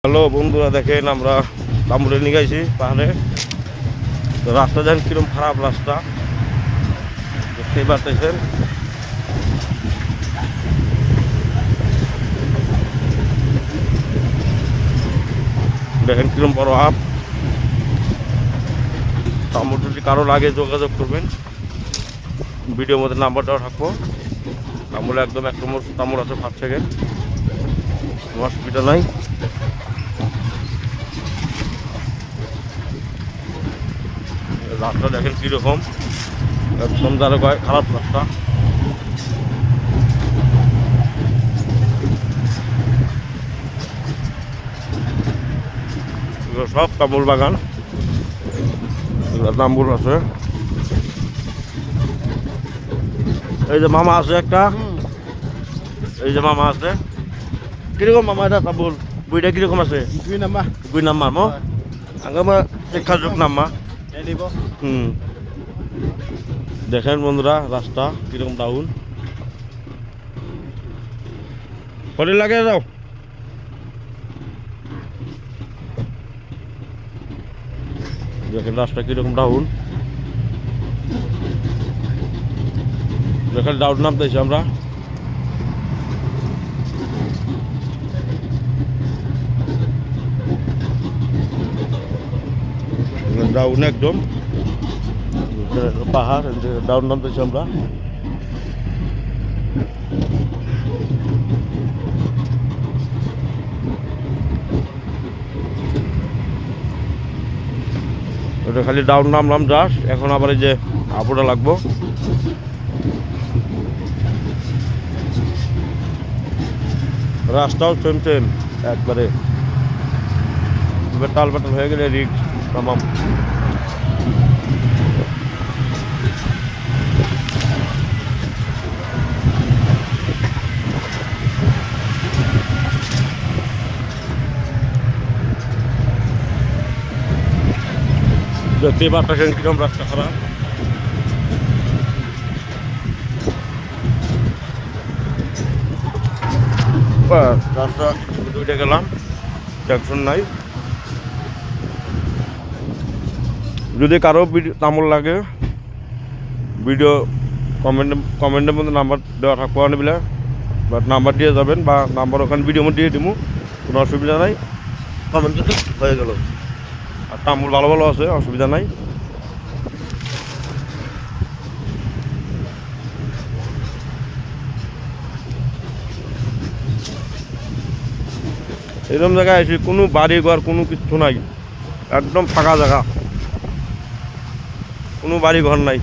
Hello বন্ধুরা, দেখেন আমরা তাম্বুরে নিয়ে গেছি পাহাড়ে। তো রাস্তা দেখেন কিরকম খারাপ রাস্তা, দেখতেই পাচ্ছেন। দেখেন কিরকম বড় আপ। তাম্বুর যদি কারো লাগে যোগাযোগ করবেন, ভিডিওর মধ্যে নাম্বারটাও থাকবো। তাম্বুরে একদম 1 নম্বর তাম্বুর আছে 5 সেকেন্ড, কোনো অসুবিধা নাই। রাস্তা দেখেন কিরকম, একদম যারা কয় খারাপ রাস্তা। এগুলো সব তাম্বুর বাগান, তাম্বুর আছে। এই যে মামা আছে একটা, এই যে মামা আছে। কিরকম মামা এটা তাম্বুর বইটা কিরকম আছে? 2 নাম্বার 2 নাম্বার mo আঙ্গামা শিক্ষাযোগ নাম্বার। দেখেন বন্ধুরা রাস্তা কিরকম ডাউন, পরে লাগে যাও। দেখেন রাস্তা কিরকম ডাউন, দেখেন ডাউন নামতেছি আমরা। ডাউন একদম পাহাড়, ডাউন নামতেছি আমরা। ওটা খালি ডাউন নামলাম জাস্ট, এখন আবার এই যে আপুটা লাগবো। রাস্তাও সেম সেম একবারে, টাল বাটাল হয়ে গেলে রিক্স তামাম। দেখতেই পাচ্ছেন কিরকম রাস্তা খারাপ। রাস্তা দুইটা গেলাম, টেনশন নাই। যদি কারো তামল লাগে, ভিডিও কমেন্টের মধ্যে নাম্বার দেওয়া থাকবো আনবিলা, বাট নাম্বার দিয়ে যাবেন বা নাম্বার ওখানে ভিডিওর মধ্যে দিয়ে দিব, কোনো অসুবিধা নাই। কমেন্ট হয়ে গেল। আর তামুল ভালো ভালো আছে, অসুবিধা নাই। এরকম জায়গায় এসে কোনো বাড়ি ঘর কোনো কিছু নাই, একদম ফাঁকা জায়গা, কোনো বাড়ি ঘর নাই।